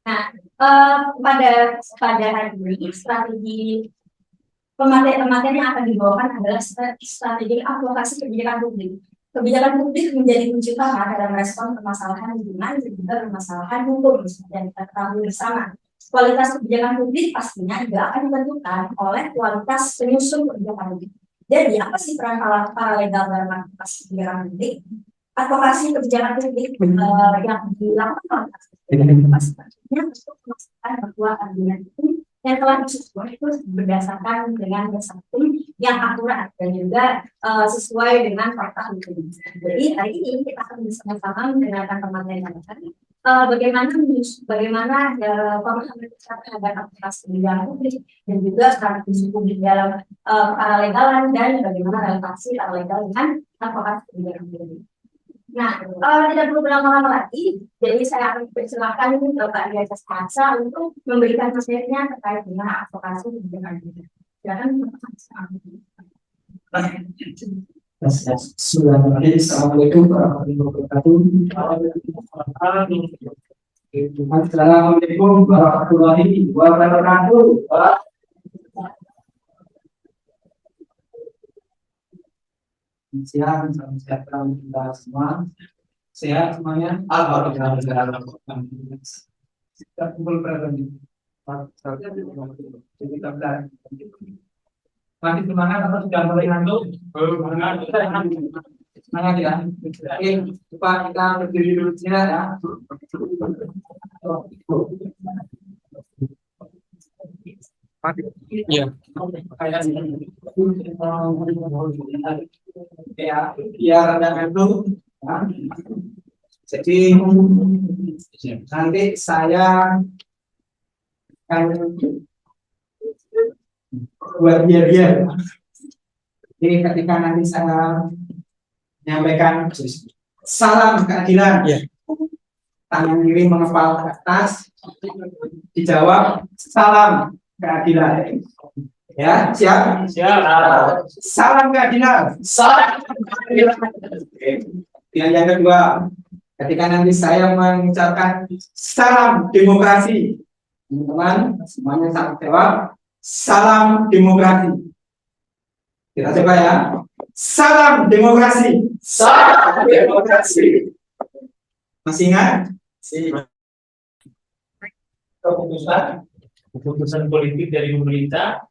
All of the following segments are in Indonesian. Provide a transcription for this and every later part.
Nah, pada hari ini strategi pemateri yang akan dibawakan adalah strategi advokasi kebijakan publik. Kebijakan publik menjadi kunci utama dalam respon permasalahan lingkungan dan juga permasalahan hukum dan kita ketahui bersama. Kualitas kebijakan publik pastinya juga akan ditentukan oleh kualitas penyusun kebijakan publik. Jadi apa sih peran paralegal dalam advokasi kebijakan publik? Advokasi kebijakan publik yang dilakukan untuk memastikan bahwa argumen itu yang telah disusun itu berdasarkan dengan dasar hukum yang akurat dan juga sesuai dengan fakta hukum. Jadi hari ini kita akan bersama-sama mendengarkan pemaparan bagaimana pemahaman kita terhadap advokasi kebijakan publik dan juga strategi publik dalam paralegalan dan bagaimana relasi paralegal dengan advokasi kebijakan publik. Nah, tidak perlu berlama-lama lagi, jadi saya akan persilakan Bapak Arya Jasmasa untuk memberikan materinya terkait dengan advokasi kebijakan publik. Silakan Assalamualaikum warahmatullahi wabarakatuh. Assalamualaikum warahmatullahi wabarakatuh. Siang, salam sejahtera untuk kita semua. Sehat semuanya. Alhamdulillah. Kita kumpul berapa nih? Kita belajar. Masih semangat atau sudah mulai ngantuk? Semangat ya. Oke, coba kita berdiri dulu ya. Iya. Ya, biar ada itu. Jadi nanti saya akan buat biar. Jadi ketika nanti saya menyampaikan salam keadilan, tangan kiri mengepal ke atas, dijawab salam keadilan. Ya, siap? Siap. Salam keadilan. Salam keadilan. Oke. Yang kedua, ketika nanti saya mengucapkan salam demokrasi, teman-teman semuanya sama jawab salam demokrasi. Kita coba ya. Salam demokrasi. Salam demokrasi. Masih ingat? Keputusan politik dari pemerintah,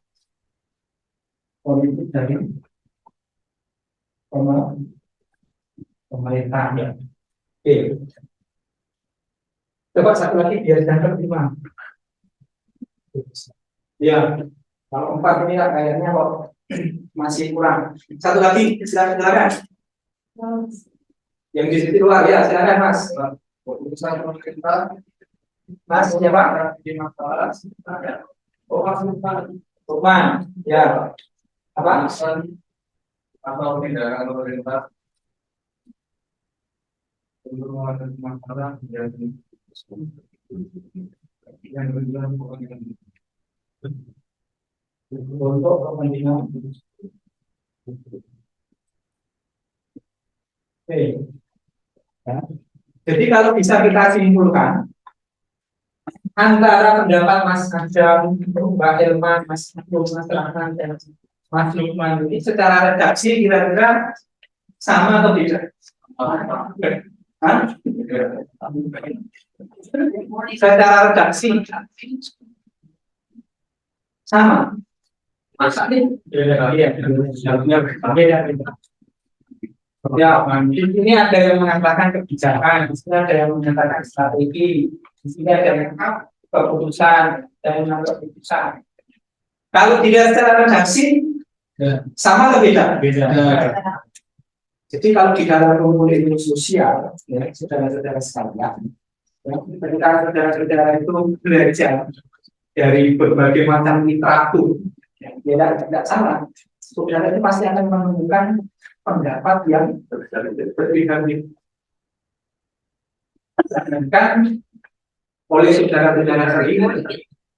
Politik dari pemerintah ya. Oke. Coba satu lagi biar dapat 5. Ya, kalau 4 ini kayaknya kok masih kurang. Satu lagi, silakan. Yang di situ luar ya, silakan Mas. Keputusan pemerintah. Mas, siapa? Di masalah. Oh, Mas Lukman. Ya. Apa? atau tindakan pemerintah untuk mengatasi masalah yang berjalan Untuk kepentingan. Oke. Ya. Jadi kalau bisa kita simpulkan antara pendapat Mas Adam, Mbak Elman, Mas Rahman, dan Mas Lukman ini secara redaksi kira-kira sama atau tidak? Secara redaksi sama. Ya, ini ada yang mengatakan kebijakan, di sini ada yang mengatakan strategi, di sini ada yang keputusan, dan yang keputusan. Kalau tidak secara redaksi, sama atau beda? Beda. Jadi kalau di dalam ilmu sosial, ya, saudara-saudara sekalian, ya, ketika saudara-saudara itu belajar dari berbagai macam literatur, ya, tidak salah. Saudara itu pasti akan menemukan pendapat yang berbeda-beda. Sedangkan oleh saudara-saudara sekalian,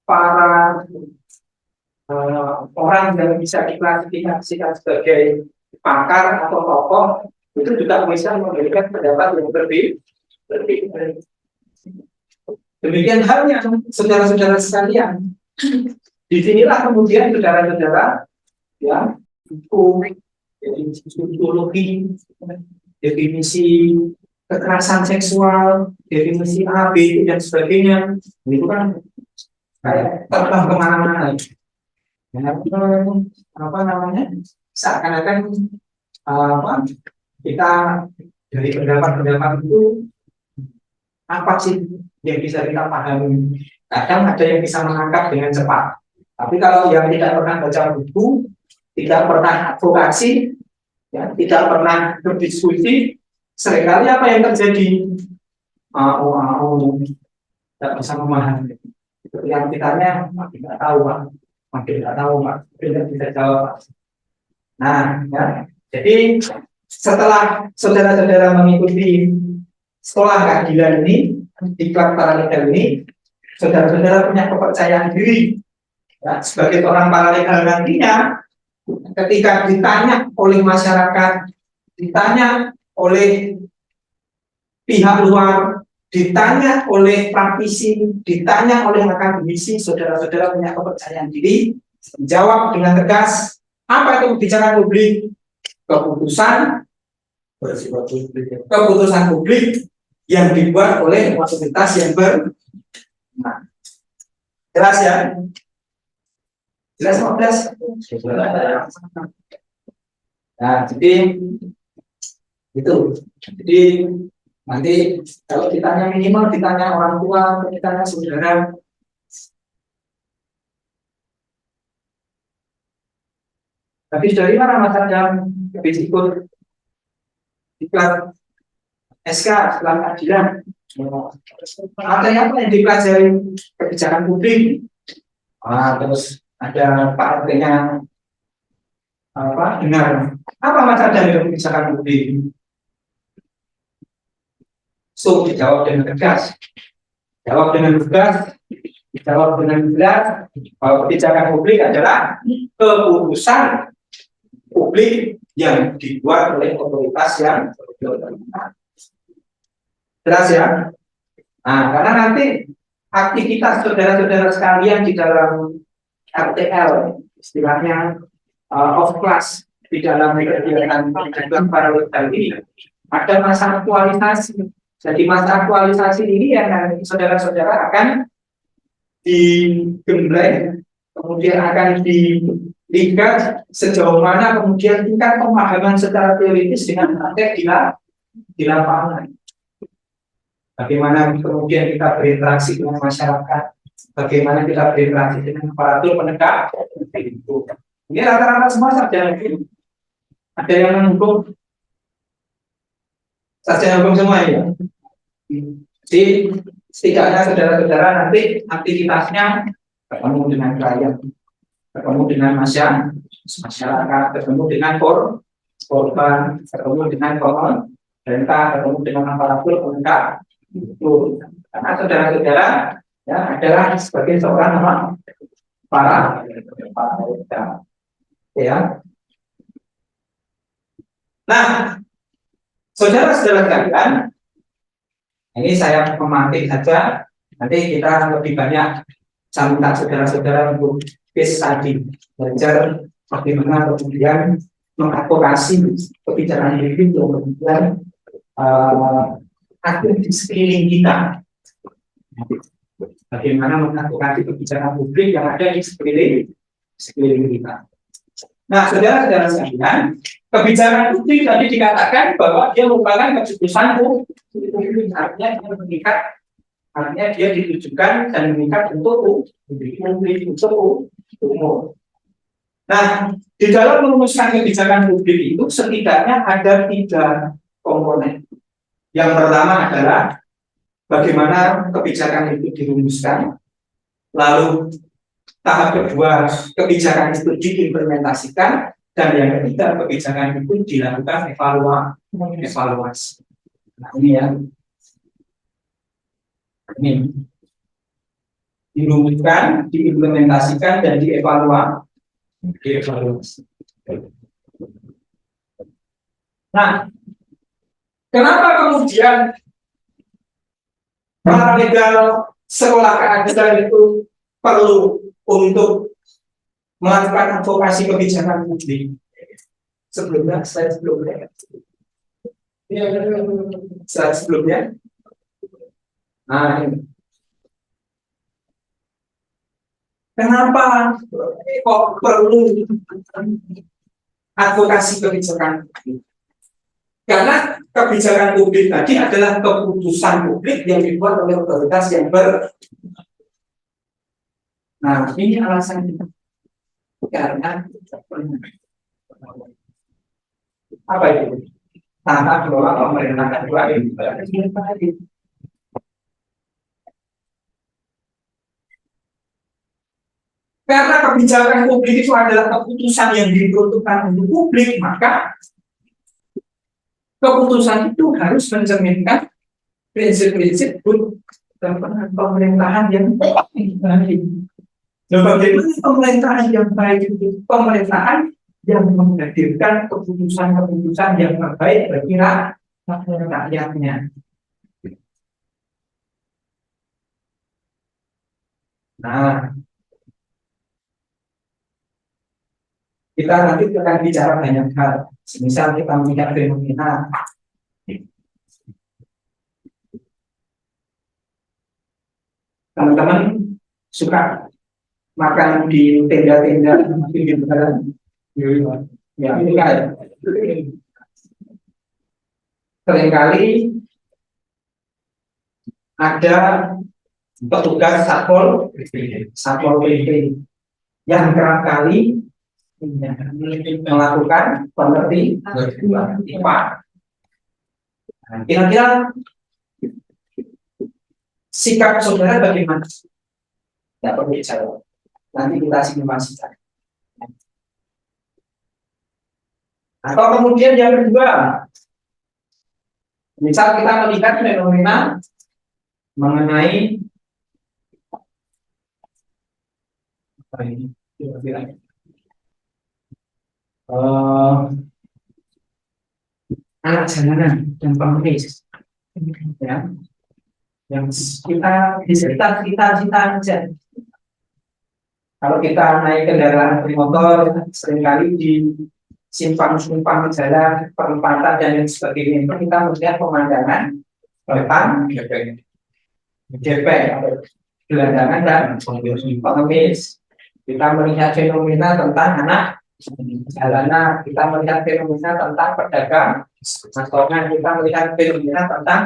para orang yang bisa diklasifikasikan sebagai pakar atau tokoh itu juga bisa memberikan pendapat yang berbeda. Demikian halnya saudara-saudara sekalian. Disinilah kemudian saudara-saudara ya hukum, definisi sosiologi, definisi kekerasan seksual, definisi A, B, dan sebagainya. Itu kan kayak terbang kemana-mana. Ya, apa namanya? Seakan-akan apa kita dari pendapat-pendapat itu apa sih yang bisa kita pahami? Kadang ada yang bisa menangkap dengan cepat. Tapi kalau yang tidak pernah baca buku, tidak pernah advokasi, ya, tidak pernah berdiskusi, seringkali apa yang terjadi? Tidak bisa memahami. Yang ditanya, makin tidak tahu, Pak. Makin tidak tahu, Pak. Tidak bisa jawab. Nah, ya. Jadi setelah saudara-saudara mengikuti sekolah keadilan ini, diklat paralegal ini, saudara-saudara punya kepercayaan diri. Ya, sebagai orang paralegal nantinya, ketika ditanya oleh masyarakat, ditanya oleh pihak luar, ditanya oleh praktisi, ditanya oleh akademisi, saudara-saudara punya kepercayaan diri, menjawab dengan tegas, apa itu kebijakan publik? Keputusan publik yang dibuat oleh otoritas yang nah, jelas ya? Jelas 15? Nah, jadi itu. Jadi nanti kalau ditanya minimal ditanya orang tua, ditanya saudara. Tapi dari mana Mas Adam habis ikut diklat SK setelah keadilan? Artinya apa yang dipelajari kebijakan publik? Terus ada artinya apa? Dengar apa Mas Adam dari kebijakan publik? So dijawab dengan tegas, jawab dengan tegas, dijawab dengan jelas bahwa kebijakan publik adalah keputusan publik yang dibuat oleh otoritas yang jelas ya. Nah, karena nanti aktivitas saudara-saudara sekalian di dalam RTL, istilahnya off class di dalam kegiatan paralegal ini ada masa aktualisasi. Jadi masa aktualisasi ini yang nanti saudara-saudara akan digembleng, kemudian akan dilihat sejauh mana kemudian tingkat pemahaman secara teoritis dengan praktek di lapangan. Bagaimana kemudian kita berinteraksi dengan masyarakat, bagaimana kita berinteraksi dengan aparatur penegak hukum. Ini rata-rata semua sarjana hukum. Ada yang menghukum, sarjana hukum semua ya. Jadi setidaknya saudara-saudara nanti aktivitasnya ketemu dengan klien, ketemu dengan masyarakat, ketemu dengan korban, ketemu dengan pemerintah, ketemu dengan aparatur penegak hukum. Karena saudara-saudara ya adalah sebagai seorang para ya. Nah, saudara-saudara sekalian, ini saya memantik saja. Nanti kita lebih banyak minta saudara-saudara untuk case tadi, belajar bagaimana kemudian mengadvokasi kebijakan ini untuk kemudian aktif di sekeliling kita. Bagaimana mengadvokasi kebijakan publik yang ada di sekeliling kita. Nah, saudara-saudara sekalian, kebijakan publik tadi dikatakan bahwa dia merupakan keputusan publik, artinya dia mengikat, artinya dia ditujukan dan mengikat untuk publik, untuk umum. Nah, di dalam merumuskan kebijakan publik itu setidaknya ada 3 komponen. Yang pertama adalah bagaimana kebijakan itu dirumuskan, lalu tahap kedua kebijakan itu diimplementasikan, dan yang ketiga kebijakan itu dilakukan evaluasi. Nah, ini ya, ini dirumuskan, diimplementasikan, dan dievaluasi. Nah, kenapa kemudian paralegal sekolah keadilan itu perlu untuk melakukan advokasi kebijakan publik. Sebelumnya, slide sebelumnya. Slide sebelumnya. Nah, ini. Kenapa kok perlu advokasi kebijakan publik? Karena kebijakan publik tadi adalah keputusan publik yang dibuat oleh otoritas yang Nah, ini alasannya. Karena apa itu? Tata kelola pemerintahan dua ini. Karena kebijakan publik itu adalah keputusan yang diperuntukkan untuk publik, maka keputusan itu harus mencerminkan prinsip-prinsip pemerintahan yang baik. Nah, bagaimana pemerintahan yang baik itu? Pemerintahan yang menghadirkan keputusan-keputusan yang terbaik bagi rakyatnya. Nah, kita nanti akan bicara banyak hal. Misal kita melihat fenomena teman-teman suka makan di tenda-tenda di jalan. Ya, ini kan seringkali ada petugas satpol PP yang kerap kali melakukan penertiban. Kira-kira sikap saudara bagaimana? Tidak perlu dijawab. Nanti kita simulasikan. Atau kemudian yang kedua, misal kita melihat fenomena mengenai apa ini? Anak jalanan dan pengemis, ya, yang kita di sekitar kita aja. Kalau kita naik kendaraan bermotor, seringkali di simpang-simpang jalan, perempatan dan lain sebagainya, itu kita melihat pemandangan depan, gepeng, gelandangan dan pengemis. Kita melihat fenomena tentang anak jalanan, kita melihat fenomena tentang pedagang asongan, kita melihat fenomena tentang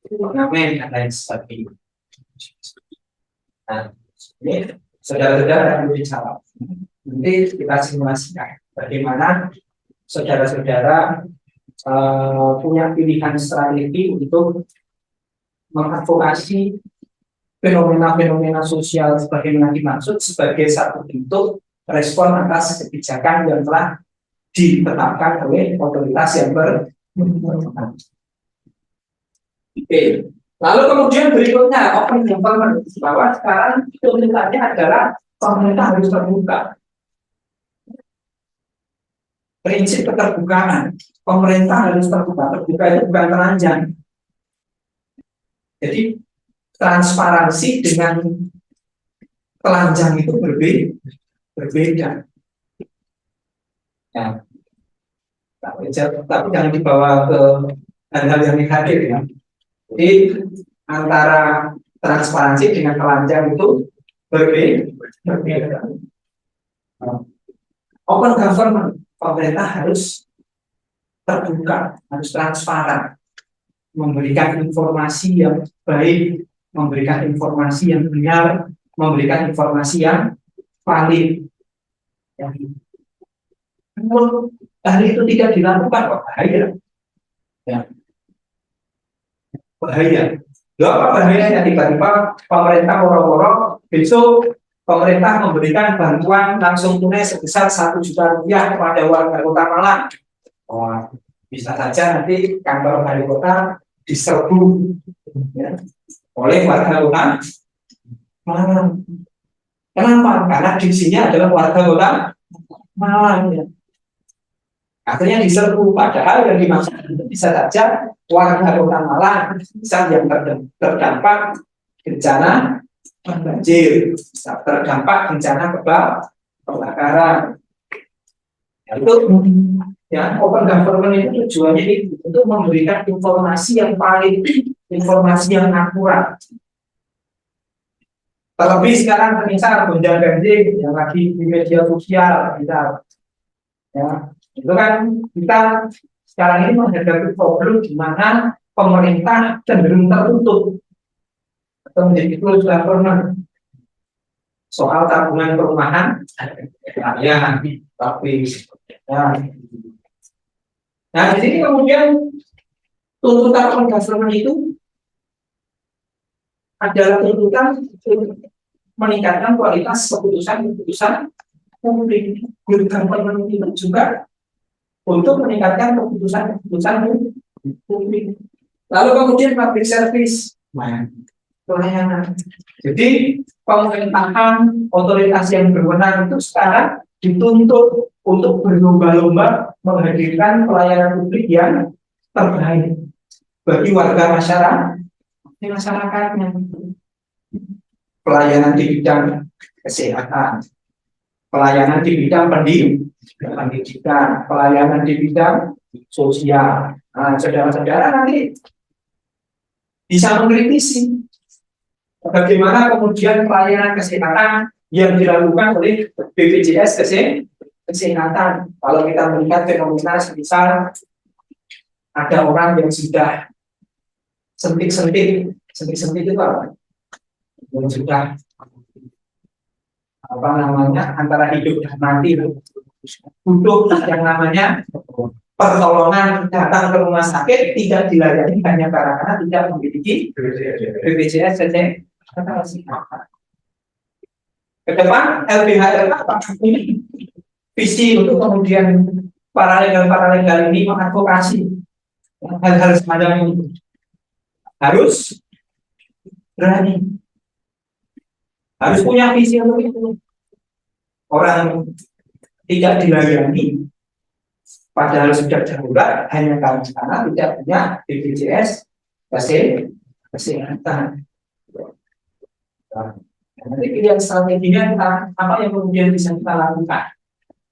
pengamen dan lain sebagainya. Nah, ini saudara-saudara yang bicara. Nanti kita simulasikan bagaimana saudara-saudara punya pilihan strategi untuk mengadvokasi fenomena-fenomena sosial sebagaimana dimaksud sebagai satu bentuk respon atas kebijakan yang telah ditetapkan oleh otoritas yang berwenang. Oke. Lalu kemudian berikutnya open government, bahwa sekarang tuntutannya adalah pemerintah harus terbuka. Prinsip keterbukaan, pemerintah harus terbuka. Terbuka itu bukan telanjang. Jadi transparansi dengan telanjang itu berbeda. Ya. Tapi jangan dibawa ke hal-hal yang negatif, ya. Jadi antara transparansi dengan telanjang itu berbeda. Open government, pemerintah harus terbuka, harus transparan, memberikan informasi yang baik, memberikan informasi yang benar, memberikan informasi yang valid. Kalau hal itu tidak dilakukan, bahaya. Ya. Bahaya. Apa bahayanya? Tiba-tiba pemerintah woro-woro besok pemerintah memberikan bantuan langsung tunai sebesar 1 juta rupiah kepada warga Kota Malang. Oh, bisa saja nanti kantor wali kota diserbu, ya, oleh warga Kota Malang. Kenapa? Karena diksinya adalah warga Kota Malang. Ya. Akhirnya diserbu, padahal yang dimaksud itu bisa saja warga Kota Malang, misal yang terdampak bencana banjir, terdampak bencana kebakaran. Itu ya, open government itu tujuannya itu untuk memberikan informasi yang valid, informasi yang akurat. Terlebih sekarang misal gonjang ganjing yang lagi di media sosial, ya, itu kan kita sekarang ini menghadapi problem di mana pemerintah cenderung tertutup atau menjadi closed government soal tabungan perumahan, ya, tapi ya. Nah, di sini kemudian tuntutan open government itu adalah tuntutan meningkatkan kualitas keputusan publik. Good government itu juga untuk meningkatkan keputusan publik. Lalu kemudian public service, pelayanan. Jadi pemerintahan, otoritas yang berwenang itu sekarang dituntut untuk berlomba-lomba menghadirkan pelayanan publik yang terbaik bagi warga masyarakatnya. Pelayanan di bidang kesehatan, pelayanan di bidang pendidikan, pelayanan di bidang sosial. Nah, saudara-saudara nanti bisa mengkritisi bagaimana kemudian pelayanan kesehatan yang dilakukan oleh BPJS Kesehatan. Kalau kita melihat fenomena misal ada orang yang sudah sentik itu apa? Yang sudah antara hidup dan mati, butuh yang namanya pertolongan datang ke rumah sakit, tidak dilayani hanya karena tidak memiliki BPJS Kesehatan. Ke depan LBH ini visi untuk kemudian para legal ini mengadvokasi hal-hal semacam itu. Harus berani, harus punya visi untuk itu. Orang tidak dilayani padahal sudah darurat hanya karena tidak punya BPJS Kesehatan. Nanti pilihan strateginya apa yang kemudian bisa kita lakukan.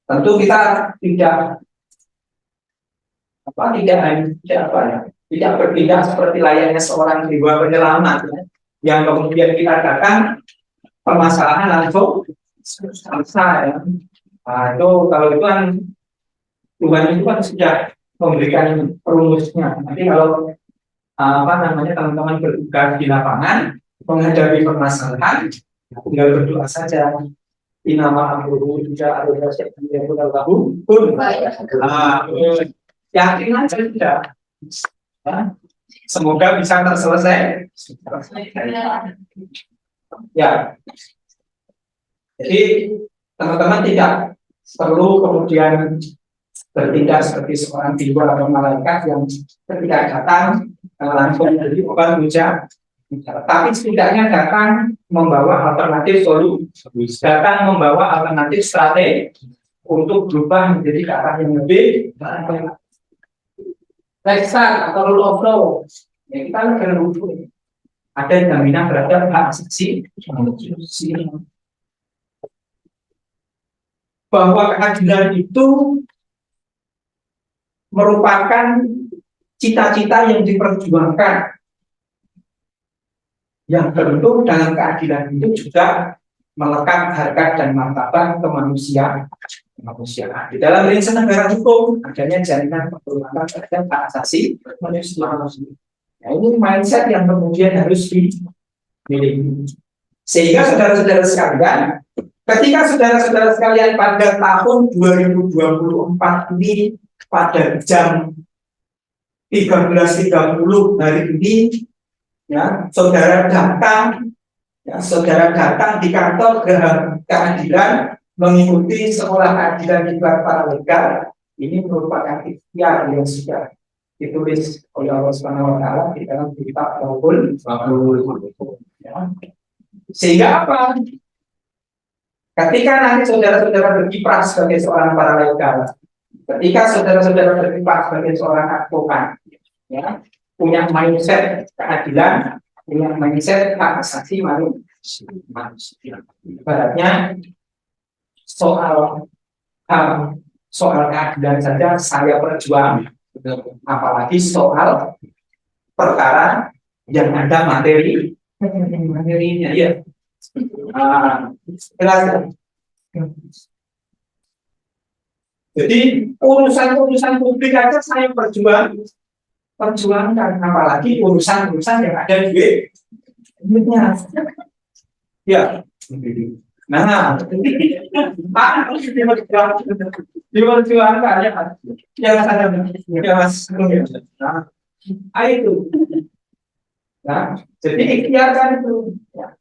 Tentu kita tidak bertindak seperti layaknya seorang jiwa penyelamat, ya, yang kemudian kita datang permasalahan langsung selesai. Ya. Nah, itu kalau itu kan Tuhan itu kan sudah memberikan perumusnya. Nanti kalau teman-teman bertugas di lapangan menghadapi permasalahan, tinggal berdoa saja. Inama amruhu tidak ada yang tahu pun. Yakin aja sudah. Semoga bisa terselesai. Ya. Jadi teman-teman tidak perlu kemudian bertindak seperti seorang jiwa atau malaikat yang ketika datang langsung jadi obat mujarab. Tapi setidaknya datang membawa alternatif solusi, datang membawa alternatif strategi untuk berubah menjadi ke arah yang lebih baik. Reksa atau rule of law, ya kita negara hukum. Ada jaminan terhadap hak asasi bahwa keadilan itu merupakan cita-cita yang diperjuangkan. Yang tentu dalam keadilan itu juga melekat harkat dan martabat kemanusiaan. Di dalam prinsip negara hukum adanya jaminan penghormatan terhadap hak asasi manusia. Nah, ini mindset yang kemudian harus dimiliki. Sehingga saudara-saudara sekalian, ketika saudara-saudara sekalian pada tahun 2024 ini pada jam 13.30 hari ini, ya, saudara datang di kantor keadilan mengikuti sekolah keadilan di Paralegal. Ini merupakan ikhtiar yang sudah ditulis oleh Allah Subhanahu wa Ta'ala di dalam kitab Lauhul Mahfuz. Sehingga apa? Ketika nanti saudara-saudara berkiprah sebagai seorang paralegal, ketika saudara-saudara berkiprah sebagai seorang advokat, ya, punya mindset keadilan, punya mindset hak asasi manusia. Ibaratnya soal soal keadilan saja saya berjuang, apalagi soal perkara yang ada materinya ya. Jelas. Jadi urusan publik aja saya perjuangkan, apalagi urusan yang ada di duitnya. Ya. Nah, diperjuangkan ya, jangan ada mas. Nah, itu. Nah, jadi ikhtiarkan itu. Ya.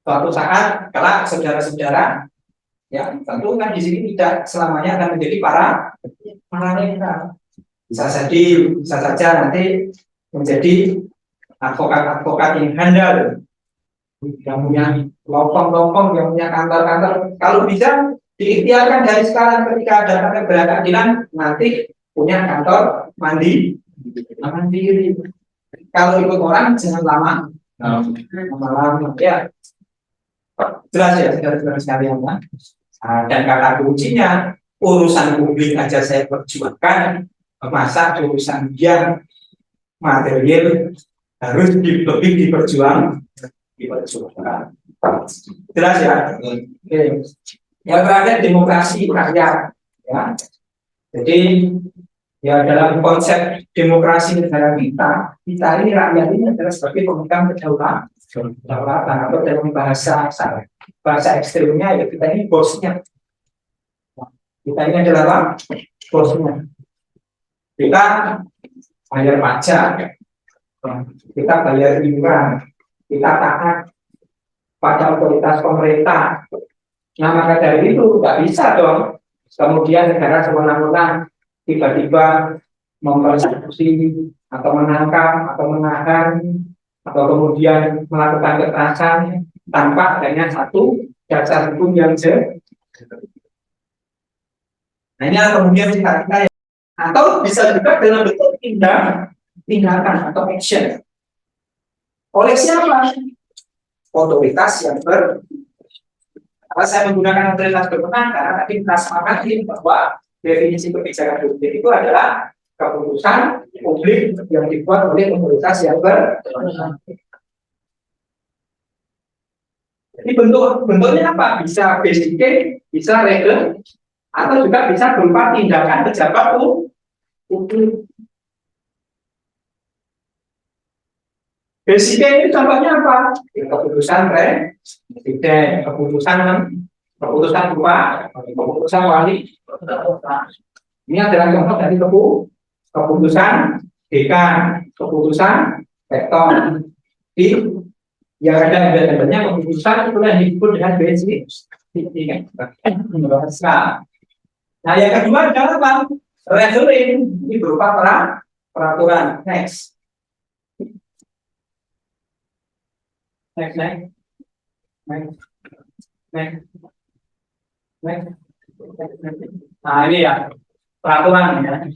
Suatu saat, kelak saudara-saudara, ya tentu kan di sini tidak selamanya akan menjadi para netral. Bisa saja nanti menjadi advokat-advokat yang handal, yang punya lompong-lompong, yang punya kantor-kantor. Kalau bisa diikhtiarkan dari sekarang, ketika ada keberadilan nanti punya kantor mandiri. Kalau ikut orang jangan lama ya. Jelas ya saudara-saudara sekalian. Dan kata kuncinya, urusan publik aja saya perjuangkan, masa urusan yang material harus lebih diperjuangkan. Jelas ya. Oke. Yang terakhir demokrasi rakyat. Ya. Jadi ya dalam konsep demokrasi negara kita ini rakyat ini adalah sebagai pemegang kedaulatan, atau dalam bahasa ekstrimnya ya kita ini bosnya. Kita ini adalah apa? Bosnya. Kita bayar pajak, kita bayar iuran, kita taat pada otoritas pemerintah. Nah, maka dari itu nggak bisa dong kemudian negara sewenang-wenang tiba-tiba mempersekusi atau menangkap atau menahan atau kemudian melakukan kekerasan tanpa adanya satu dasar hukum yang jelas. Nah, ini kemudian kita atau bisa juga dalam bentuk tindakan atau action oleh siapa? Otoritas yang saya menggunakan otoritas berwenang karena tadi kita sepakati bahwa definisi kebijakan publik itu adalah keputusan publik yang dibuat oleh otoritas yang berwenang. Jadi bentuknya apa? Bisa BCK, bisa regel, atau juga bisa berupa tindakan pejabat publik. BCK ini contohnya apa? Keputusan presiden, keputusan berupa keputusan wali. Ini adalah contoh dari keputusan dekan, keputusan rektor. Di yang ada embel-embelnya keputusan itu yang disebut dengan BCK. Nah, yang kedua adalah apa? Referendum ini berupa peraturan. Next. Nah, ini ya peraturan ya.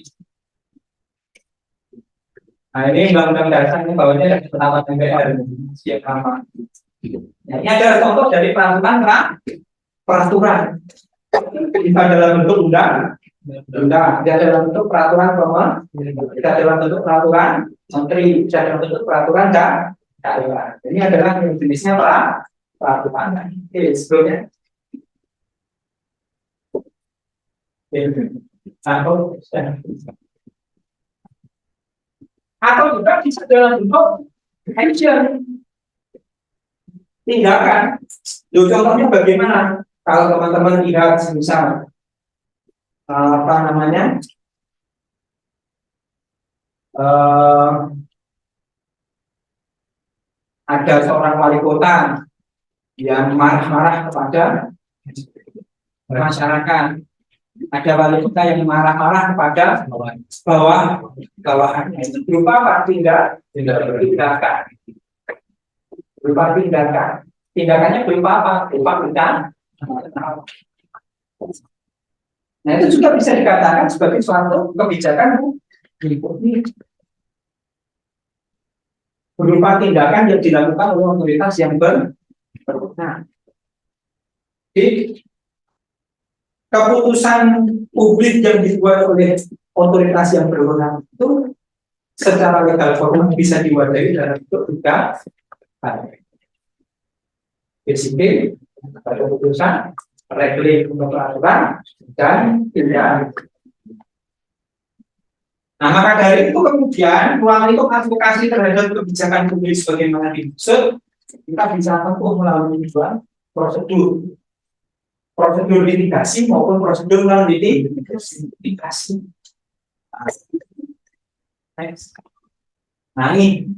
Nah, ini undang-undang dasar ini bawahnya pendapat MPR siap sama. Nah, ini adalah contoh dari peraturan. Bisa dalam bentuk undang, bisa dalam bentuk peraturan bisa dalam bentuk peraturan menteri, bisa dalam bentuk peraturan daerah. Ini adalah jenisnya peraturan. Oke, sebelumnya. Atau juga bisa dalam bentuk action, tindakan. Contohnya bagaimana? Kalau teman-teman lihat misal apa namanya ada seorang wali kota yang marah-marah kepada masyarakat, ada wali kota yang marah-marah kepada bawahannya, itu berupa apa? Tindakannya berupa apa? Berupa tindakan. Nah, itu juga bisa dikatakan sebagai suatu kebijakan publik. berupa tindakan yang dilakukan oleh otoritas yang berwenang. Jadi, keputusan publik yang dibuat oleh otoritas yang berwenang itu secara legal formal bisa diwadahi dalam bentuk tiga hal. PCP, keputusan, regling untuk peraturan, dan tindakan. Nah, maka dari itu kemudian ruang lingkup advokasi terhadap kebijakan publik sebagaimana dimaksud, kita bisa tempuh melalui dua prosedur. Prosedur litigasi maupun prosedur non litigasi. Next. Nah, ini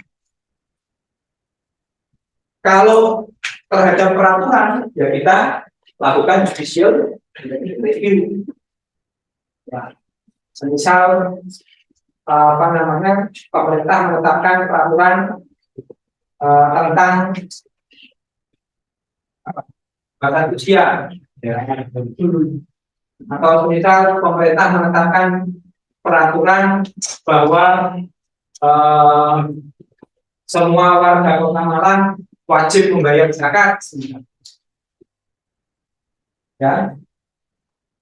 kalau terhadap peraturan ya kita lakukan judicial review. Ya, misal pemerintah menetapkan peraturan tentang batas usia, ya, atau misal pemerintah menetapkan peraturan bahwa semua warga Kota Malang wajib membayar zakat, ya,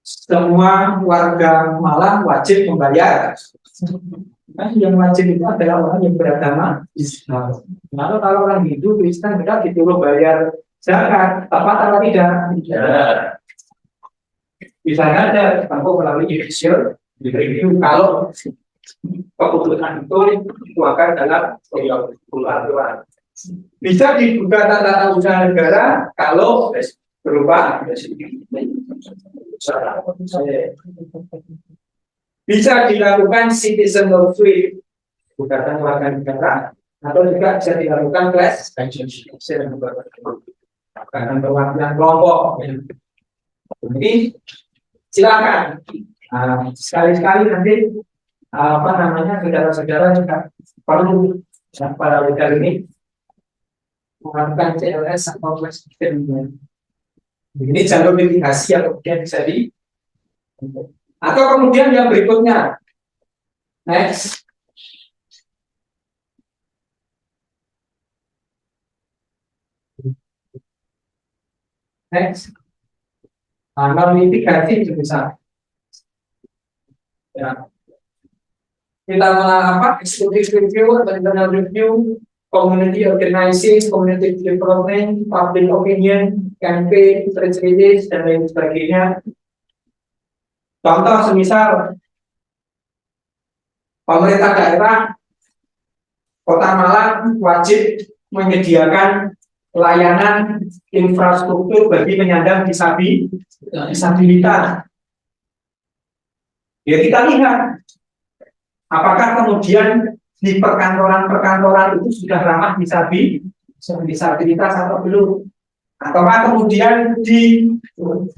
semua warga Malang wajib membayar. Nah, yang wajib itu adalah orang yang beragama Islam. Lalu kalau orang Hindu, Kristen, mereka disuruh bayar zakat, tepat atau tidak? Tidak. Bisa saja tanpa melalui judicial review kalau keputusan itu dikeluarkan dalam peraturan. Bisa dibuka tata usaha negara kalau berupa bisa dilakukan citizen lawsuit, gugatan warga negara, atau juga bisa dilakukan class action, gugatan perwakilan kelompok. Jadi silakan sekali-sekali nanti saudara-saudara juga perlu para legal ini melakukan CLS atau class action. Ini jalur litigasi yang kemudian bisa atau kemudian yang berikutnya, next. Non litigasi juga bisa. Ya. Kita melakukan exclusive review atau internal review, community organizing, community development, public opinion, campaign, press release, dan lain sebagainya. Contoh semisal pemerintah daerah Kota Malang wajib menyediakan layanan infrastruktur bagi penyandang disabilitas. Ya, kita lihat apakah kemudian di perkantoran-perkantoran itu sudah ramah disabilitas atau belum. Ataukah kemudian di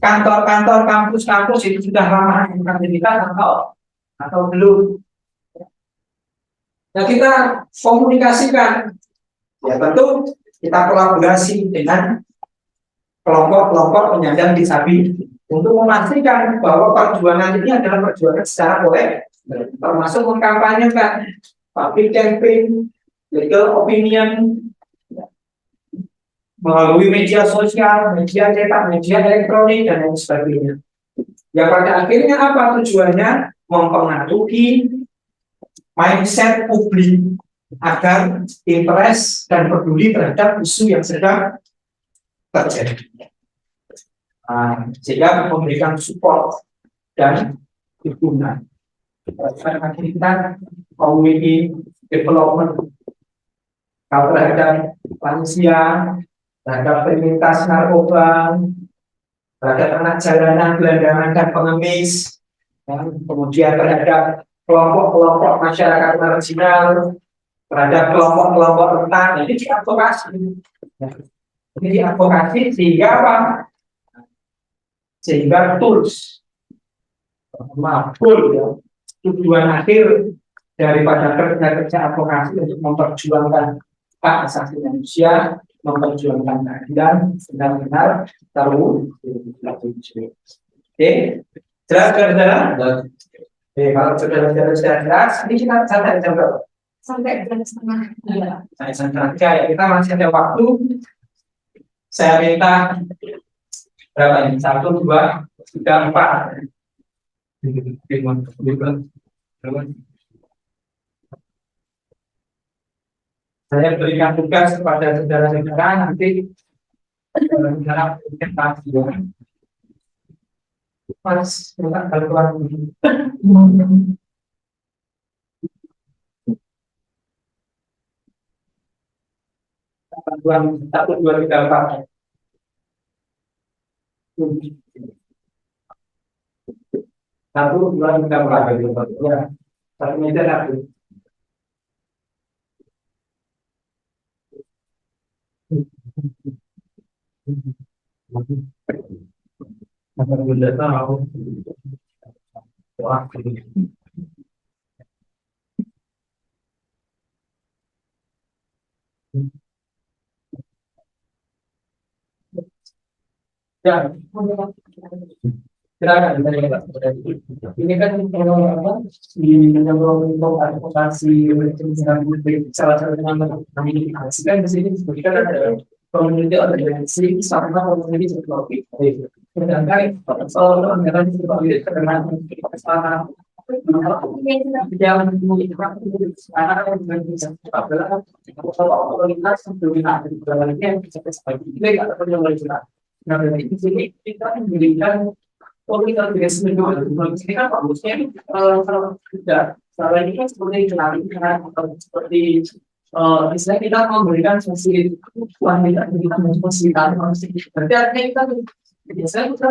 kantor-kantor, kampus-kampus itu sudah ramah disabilitas atau belum. Nah, kita komunikasikan, ya tentu kita kolaborasi dengan kelompok-kelompok penyandang disabilitas untuk memastikan bahwa perjuangan ini adalah perjuangan secara kolektif, termasuk mengkampanyekan public campaign, legal opinion, melalui media sosial, media cetak, media elektronik, dan lain sebagainya. Yang pada akhirnya apa tujuannya? Mempengaruhi mindset publik agar interest dan peduli terhadap isu yang sedang terjadi. Sehingga memberikan support dan dukungan. Kita community development terhadap lansia, terhadap penyintas narkoba, terhadap anak jalanan, gelandangan, dan pengemis, kemudian terhadap kelompok-kelompok masyarakat marginal, terhadap kelompok-kelompok rentan. Ini diadvokasi. Ini diadvokasi sehingga apa? Sehingga tools, ya, tujuan akhir daripada kerja advokasi untuk memperjuangkan hak asasi manusia, memperjuangkan keadilan benar-benar terwujud. Oke, jelas saudara? Kalau saudara-saudara sudah jelas, ini kita catat jam berapa? sampai jam setengah. Iya. Saya kerja ya, kita masih ada waktu. Saya minta berapa ini? 1, 2, 3, 4. Saya berikan tugas kepada saudara-saudara nanti saudara presentasi ya. Mas, minta bantuan. 1, 2, 3, 4. Satu, dua, tiga, empat. Ya, satu meja satu. Sudah tahu. Wah, Ya, silakan. Ini kan apa? Di advokasi salah satu yang kami hasilkan di sini kita ada community organisasi sama community development. Sedangkan soal anggaran sebagai keterangan kesalahan yang mengikuti sekarang dengan bisa adalah kalau otoritas sebelumnya di dalamnya bisa sebagai ilegal atau yang lain. Nah, dari di sini kita memberikan politik organisasi ini kan bagusnya kalau tidak salah ini kan seperti kenali seperti misalnya kita memberikan sesi wanita kita memfasilitasi berarti artinya kita biasanya kita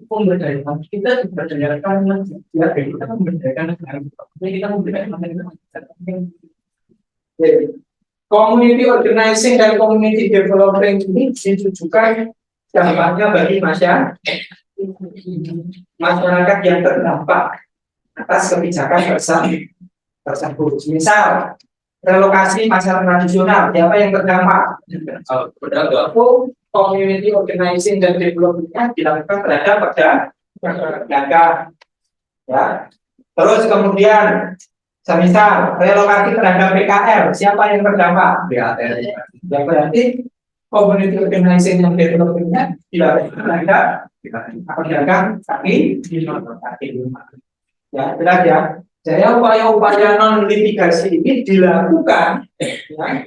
memberdayaan kita diberdayakan ya kita memberdayakan kita memberikan community organizing dan community development ini ditujukan dampaknya bagi masyarakat yang terdampak atas kebijakan tersebut. Misal relokasi masyarakat tradisional, siapa yang terdampak? Community organizing dan development dilakukan terhadap pedagang. Ya. Terus kemudian semisal relokasi terhadap PKL, siapa yang terdampak? PKL. Ya berarti community organizing dan development dilakukan terhadap pedagang kaki ya, jelas ya. Jadi upaya-upaya non litigasi ini dilakukan ya,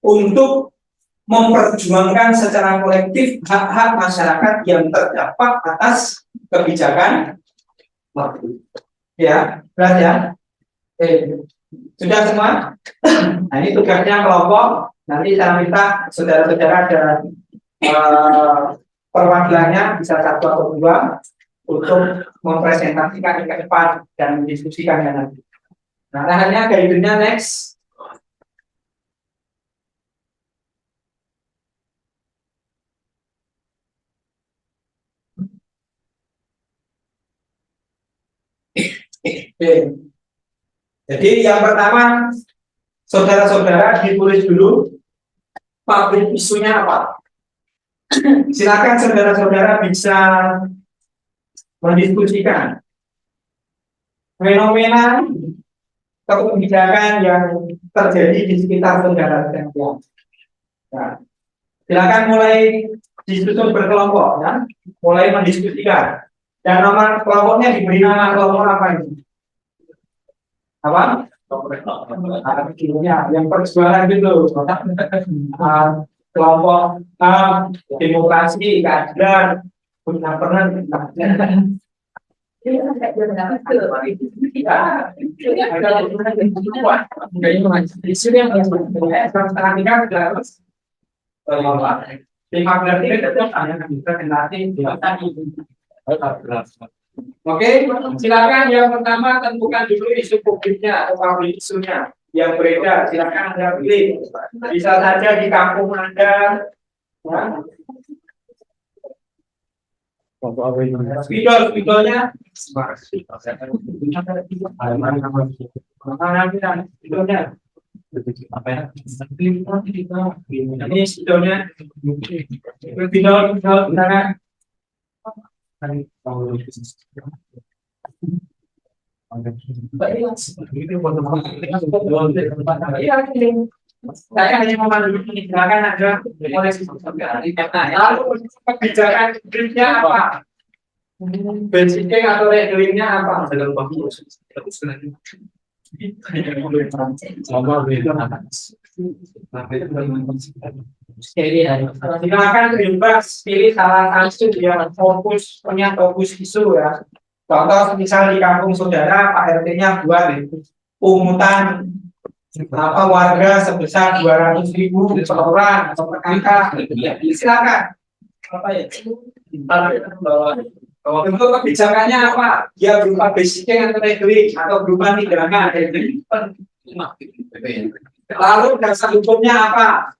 untuk memperjuangkan secara kolektif hak-hak masyarakat yang terdampak atas kebijakan waktu. Ya, jelas ya. Sudah semua? Nah, ini tugasnya kelompok. Nanti saya minta saudara-saudara ada perwakilannya bisa 1 atau 2 untuk mempresentasikan ke depan dan mendiskusikannya nanti. Nah, lahannya guide-nya next. Jadi yang pertama, saudara-saudara ditulis dulu publik isunya apa. Silakan saudara-saudara bisa mendiskusikan fenomena kebijakan yang terjadi di sekitar saudara. Nah, silakan mulai disusun berkelompok, ya. Mulai mendiskusikan. Dan nama kelompoknya diberi nama kelompok apa ini? Apa? Yang perjuangan gitu. Kelompok demokrasi, keadilan, punya pernah Oke, silakan yang pertama tentukan dulu isu publiknya atau publik isunya yang beredar. Silakan Anda pilih. Bisa saja di kampung Anda. Spidolnya. Apa ya? Ini spidolnya. Spidol, Iya, ini. Saya hanya memandangkan ada oleh lalu kebijakan greennya apa? Basicnya atau regulingnya apa? Silakan bebas pilih salah satu yang punya fokus isu ya. Contoh misal di kampung saudara Pak RT-nya buat pungutan warga sebesar 200.000 per orang atau per kakak. Silakan. Apa ya? Bentuk kebijakannya apa? Dia berupa basicnya atau reguling atau berupa tindakan. Lalu dasar hukumnya apa?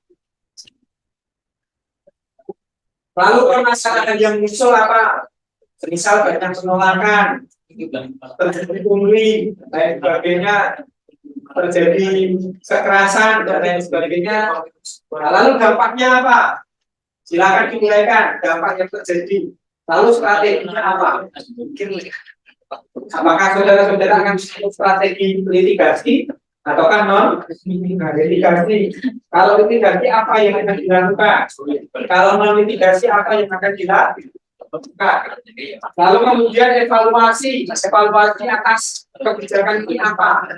Lalu permasalahan yang muncul apa? Misal banyak penolakan, terjadi pungli, dan sebagainya, terjadi kekerasan dan lain sebagainya. Lalu dampaknya apa? Silakan dimulaikan dampak yang terjadi. Lalu strateginya apa? Apakah saudara-saudara akan strategi litigasi ataukah non litigasi? Kalau litigasi apa yang akan dilakukan? Kalau non litigasi apa yang akan dilakukan? Lalu kemudian evaluasi atas kebijakan ini apa?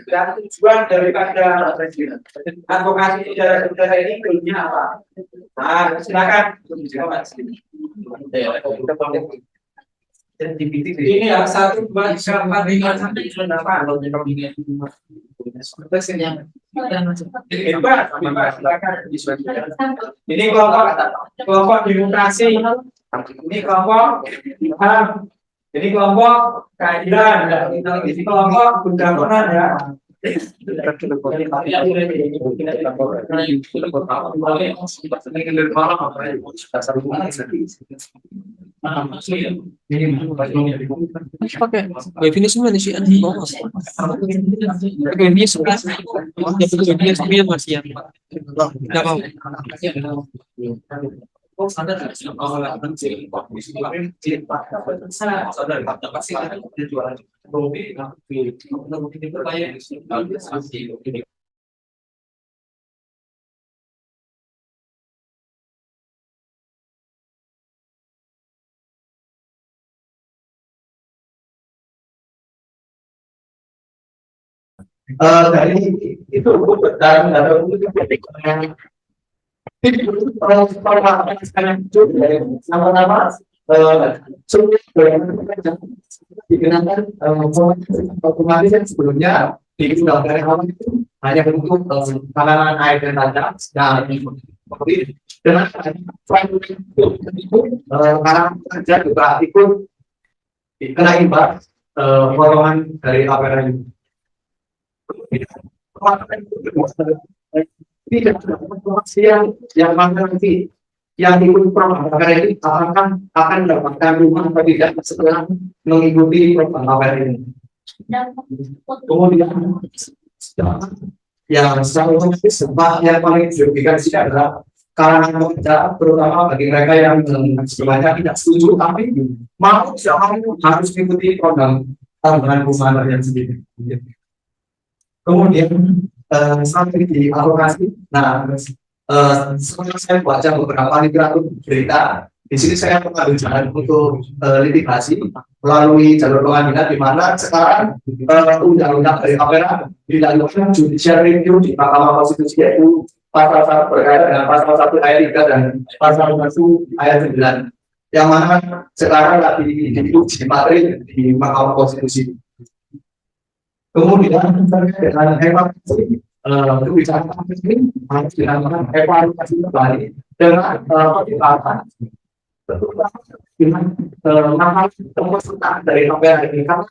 Dan tujuan daripada advokasi saudara-saudara ini goalnya apa? Nah, silakan. Ini ya 1, 2, 3, 4, 5, sampai 8. Ini kelompok demokrasi. Ini kelompok ini kelompok keadilan. Ini kelompok kedaulatan ya. Pakai definisi mana sih anjing bawah? Pakai dia sebelah. Ya betul dia masih yang. Enggak mau. Dari itu dan ada sama-sama dikenakan otomatis yang sebelumnya di dari awal itu hanya untuk kalangan air dan tanah dan dengan kalangan kerja juga ikut kena imbas potongan dari APR ini. Tidak ada informasi yang mana nanti yang ikut program APR ini akan mendapatkan rumah atau tidak setelah mengikuti program APR ini. Kemudian yang yang paling dirugikan sih adalah kalangan pekerja, terutama bagi mereka yang sebenarnya tidak setuju tapi mau harus mengikuti program tambahan rumah yang sendiri. Kemudian sampai di alokasi, setelah saya baca beberapa literatur berita, di sini saya mengambil jalan untuk litigasi melalui jalur pengadilan, di mana sekarang undang-undang dari APR dilakukan judicial review di Mahkamah Konstitusi, yaitu pasal 1 berkaitan dengan pasal 1 ayat 3 dan pasal 1 ayat 9, yang mana sekarang lagi diuji materi di Mahkamah Konstitusi. Kemudian terkait dengan evaluasi kebijakan ini harus dilakukan evaluasi kembali dengan pertimbangan dengan peserta dari APR ini, kan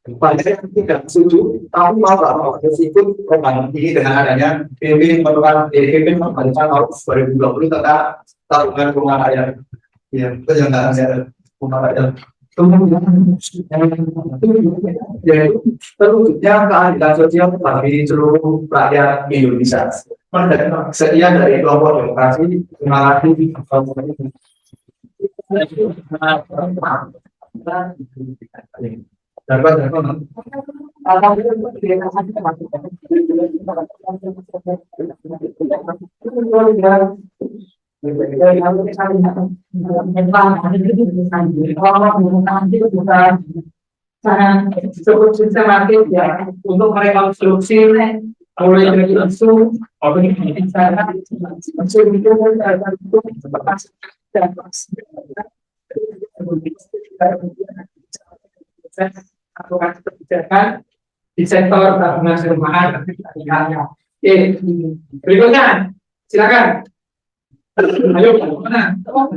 banyak yang tidak setuju tapi mau ikut program ini dengan adanya PP Pembangunan tahun 2020 tentang tabungan rumah rakyat, penyelenggaraan rumah rakyat. Kemudian yaitu terwujudnya keadilan sosial bagi seluruh rakyat Indonesia. Sekian dari kelompok demokrasi. Terima kasih. Cukup sistematis ya untuk merekonstruksi mulai dari isu organisasi sana isu itu aturan kebijakan di sektor tabungan perumahan. Oke, berikutnya silakan. Ayo mana? Silakan.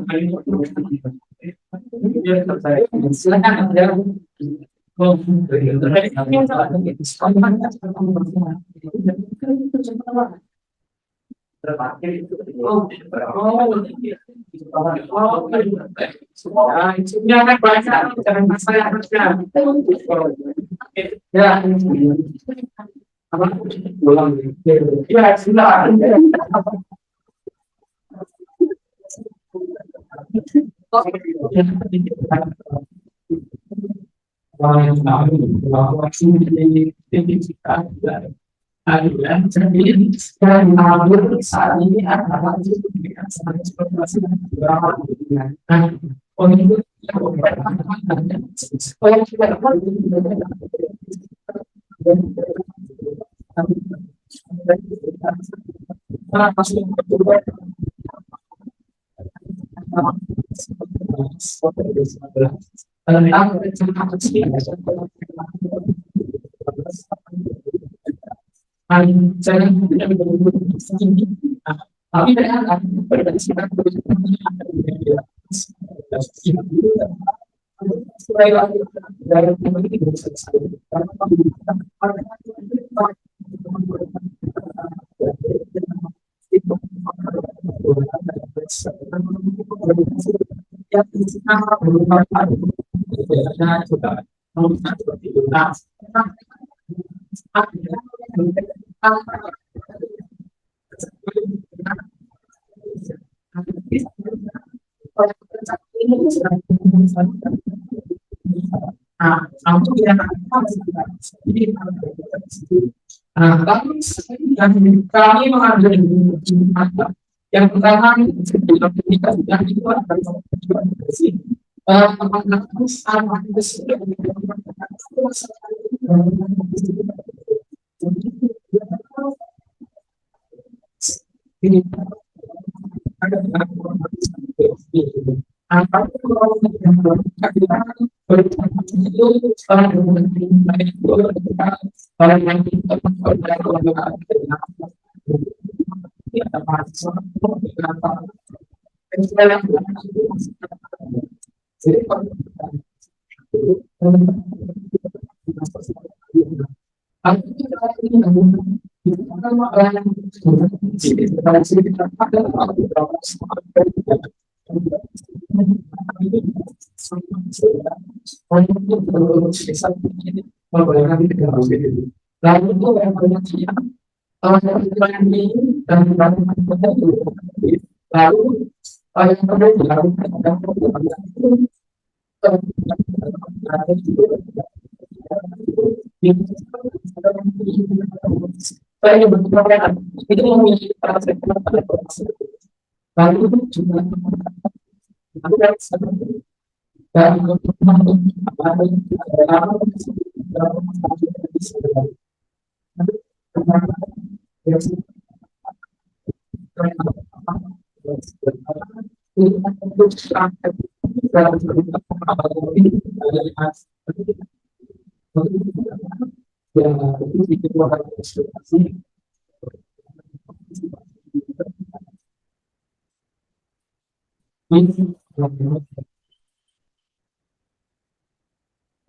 Kami mengambil yang pertama sebelum kita sudah itu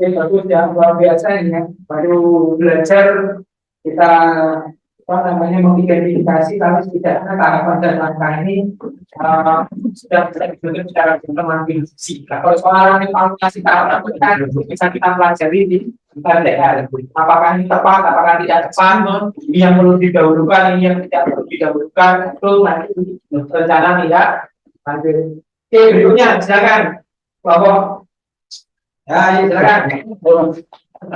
bagus ya, luar biasa ini ya. Baru belajar kita apa namanya mengidentifikasi tapi setidaknya tahapan dan langkah ini sudah bisa dibentuk secara sistematis. Nah, kalau soal evaluasi tahapan itu kan bisa kita pelajari di LDR. Apakah ini tepat, apakah tidak tepat, ini yang perlu didahulukan, ini yang tidak perlu didahulukan, itu nanti rencana tidak lanjut. Oke, berikutnya silakan. Bapak. Ya, silakan. Ayo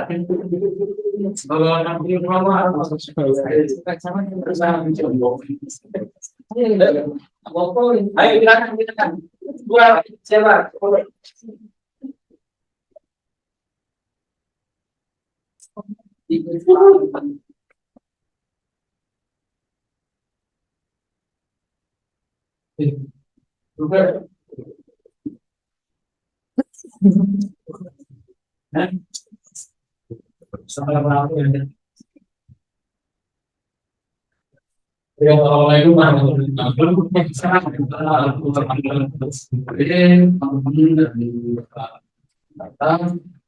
silakan. Dua siapa? Assalamualaikum warahmatullahi wabarakatuh.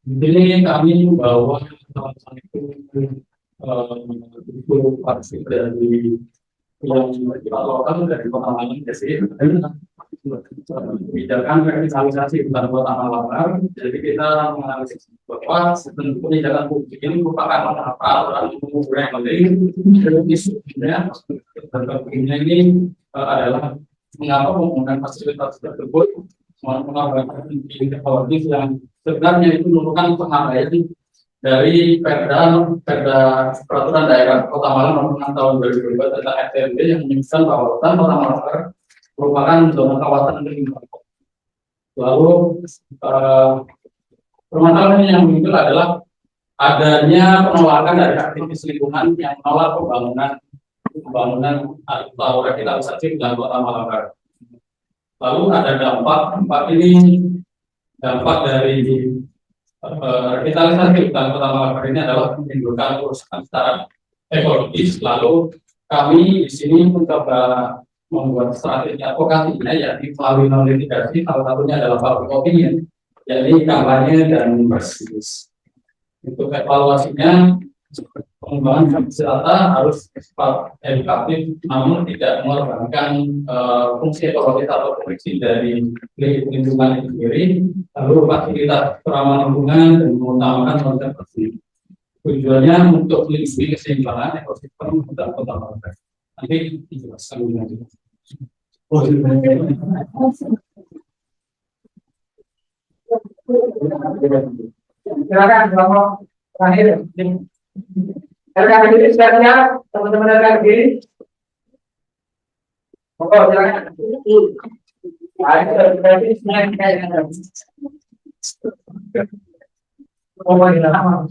Ini kami membawa salah satu buku arsip dari yang dilakukan dari Kota Malang sih. Kebijakan revitalisasi hutan kota Malang. Jadi kita menganalisis bahwa kebijakan publik ini merupakan hal yang penting. Sebenarnya ini adalah mengapa menggunakan fasilitas tersebut menggunakan teknologi yang sebenarnya itu merupakan pengabaian dari peraturan daerah Kota Malang nomor 6 tahun 2002 tentang FTMB yang menyebutkan bahwa hutan Kota Malang merupakan zona kawasan lingkungan. Lalu permasalahan yang muncul adalah adanya penolakan dari aktivis lingkungan yang menolak pembangunan atau revitalisasi hutan Kota Malang. Lalu ada dampak dari revitalisasi hutan Kota Malang ini adalah menimbulkan kerusakan secara ekologis. Lalu kami di sini mencoba membuat strategi advokasinya, yakni melalui mitigasi, salah satunya adalah public opinion, yakni kampanye dan bersis. Untuk evaluasinya, pengembangan wisata harus bersifat edukatif, namun tidak mengorbankan fungsi ekologis atau fungsi dari lingkungan itu sendiri. Lalu fasilitas ramah lingkungan dan mengutamakan konservasi. Tujuannya untuk melindungi keseimbangan ekosistem hutan Kota Malang. Nanti dijelaskan lagi. Silakan kelompok terakhir. Rekan berdiri silakan teman-teman rekan berdiri. Monggo silakan. Ayo berarti silakan. Oh, ini lama.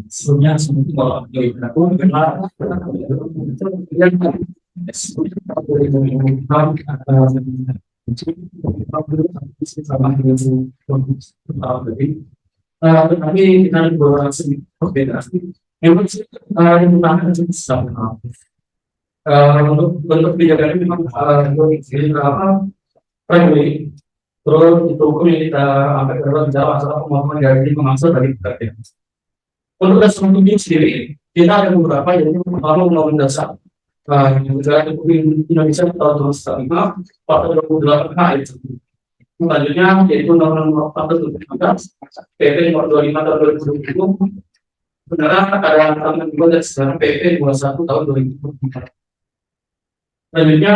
Sebelumnya semua aku kenal tetapi kita beberapa sedikit perbedaan. Memang sama. Untuk kebijakan ini memang friendly. Terus itu pun yang kita angkat adalah bicara masalah kemampuan dari pengasuh dari pekerja. Untuk dasar ini sendiri, kita ada beberapa yang pertama undang-undang dasar negara Republik Indonesia tahun 2005 pasal 28 ayat 1. Selanjutnya yaitu undang-undang nomor 4 PP nomor 25 tahun 2020. Sebenarnya ada tambahan juga dari sekarang PP 21 tahun 2024. Selanjutnya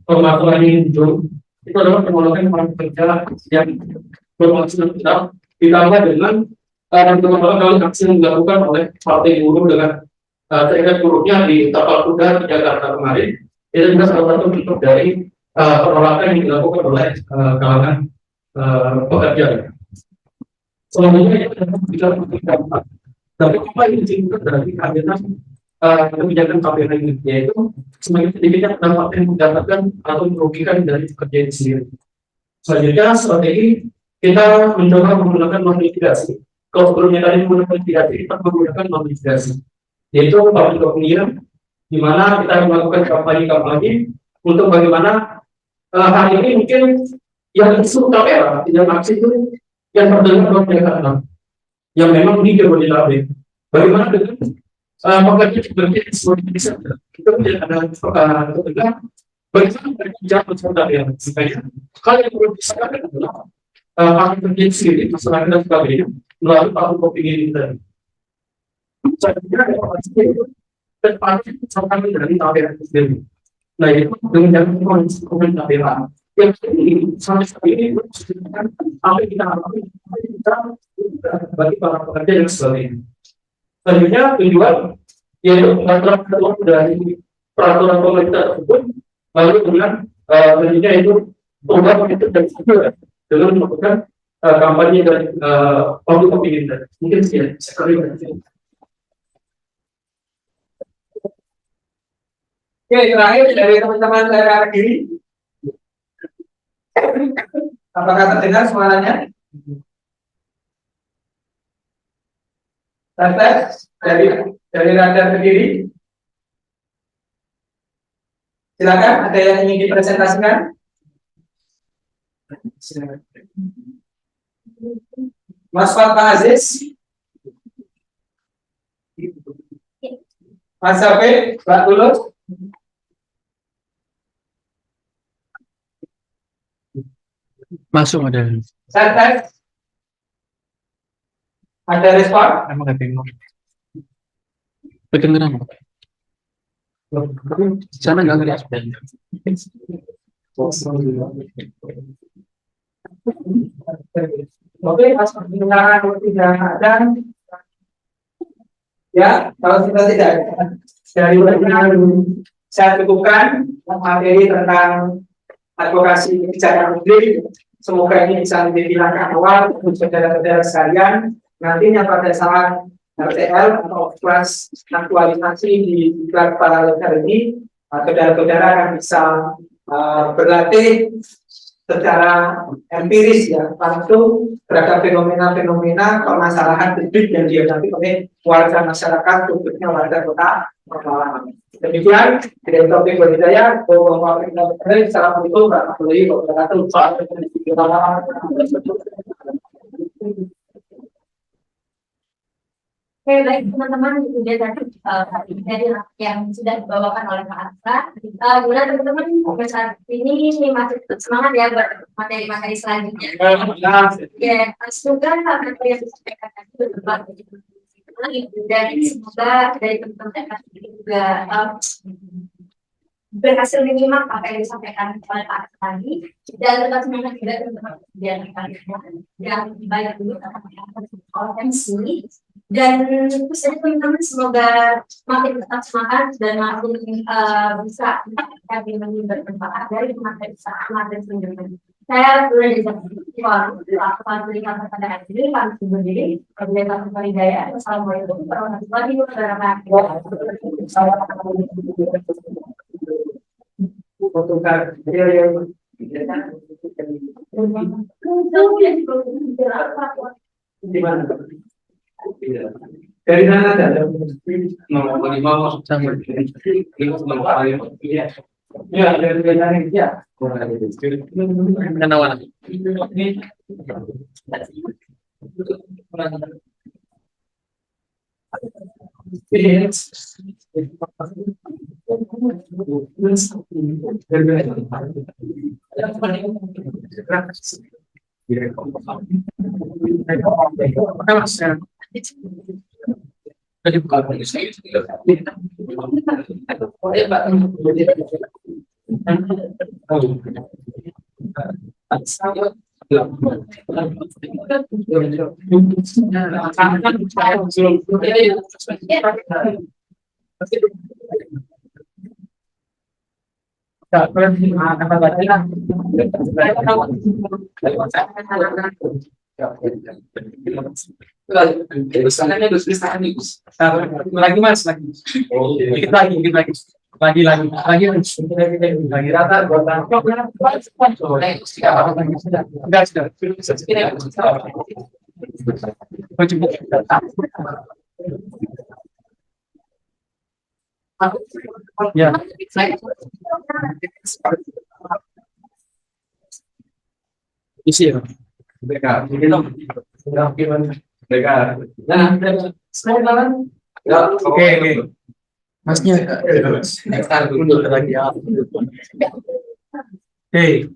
permasalahan ini muncul itu adalah penolakan para pekerja yang berpenghasilan besar ditambah dengan penolakan aksi yang dilakukan oleh partai buruh dengan serikat buruhnya di Tapal Kuda Jakarta kemarin. Itu juga salah satu bentuk dari penolakan yang dilakukan oleh kalangan pekerja. Selanjutnya kita dampak. Tapi apa yang disebut dari hadirnya kebijakan KPK ini, yaitu semakin sedikitnya dampak yang mendapatkan atau merugikan dari pekerja itu sendiri. Selanjutnya strategi kita mencoba menggunakan non-mitigasi. Kalau sebelumnya tadi menggunakan mitigasi, kita menggunakan non-mitigasi, yaitu public opinion, di mana kita melakukan kampanye untuk bagaimana hari ini mungkin yang disuruh kamera tidak aksi itu yang terdengar oleh Jakarta, yang memang di Jabodetabek. Bagaimana dengan pekerja seperti bisa kita tidak ada terdengar bagaimana kerja bersama yang supaya kalau yang perlu disediakan adalah akan terjadi sendiri masalah dan sebagainya melalui tahun kopi ini tadi. Saya kira dan pasti sampai dari tabel sendiri. Nah itu dengan jalan komen tabel yang ini sampai saat ini apa yang kita alami kita bagi para pekerja dan sebagainya. Selanjutnya tujuan yaitu pengatur dari peraturan pemerintah tersebut, lalu kemudian selanjutnya itu program itu dari situ dengan melakukan kampanye dari public opinion tadi. Mungkin sekian sekali. Oke, terakhir dari teman-teman daerah kiri. Apakah terdengar suaranya? Tes dari radar ke kiri. Silakan, ada yang ingin dipresentasikan? Mas Fatma Aziz, Mas Safi, Mbak Tulus. Masuk ada. Tes. Ada respon? Emang ada yang kedengeran apa? Di sana nggak ngeliat. Oke, pas perjalanan tidak ada. Ya, kalau kita tidak ada. Dari perjalanan saya cukupkan materi tentang advokasi kebijakan publik. Semoga ini bisa menjadi langkah awal untuk saudara-saudara sekalian. Nantinya pada saat RTL atau kelas aktualisasi di iklan paralel ini, saudara-saudara akan bisa berlatih secara empiris ya, langsung terhadap fenomena-fenomena permasalahan publik yang dihadapi oleh warga masyarakat, khususnya warga kota Pekalongan. Demikian dari topik bagi saya, Assalamualaikum warahmatullahi wabarakatuh. Oke, baik teman-teman, itu dia tadi dari yang sudah dibawakan oleh Pak Asra. Kemudian teman-teman saat ini masih tetap semangat ya buat materi-materi selanjutnya. Ya, semoga apa yang disampaikan tadi bermanfaat bagi teman-teman dan semoga dari teman-teman juga berhasil menyimak apa yang disampaikan oleh Pak Asra tadi dan tetap semangat juga teman-teman yang banyak dulu oleh MC. Dan terus saya teman-teman semoga makin tetap semangat dan makin bisa lebih bermanfaat dari materi saat dan sebagainya. Saya sudah disampaikan pada hari ini, Pak Subendiri, Kabupaten Kalidaya. Wassalamualaikum warahmatullahi wabarakatuh. Dari mana ada? Ya, dari ya. Kenawan. Tadi bukan lagi mas lagi dikit lagi lagi rata ya. Isi ya. mereka mereka nah oke Masnya. Mundur lagi ya. Oke,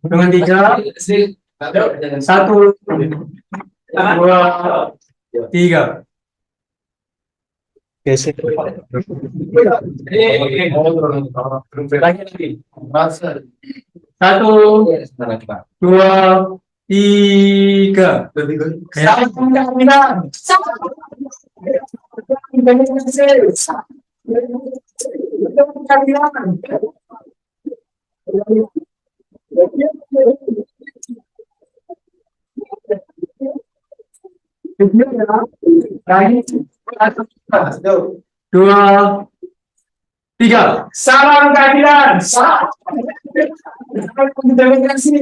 dengan 3, 1, 2, 3. Geser. Lagi. 1, 2, 3. Dua, 3. Salam keadilan. Demokrasi.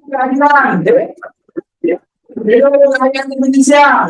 Keadilan. Rakyat Indonesia.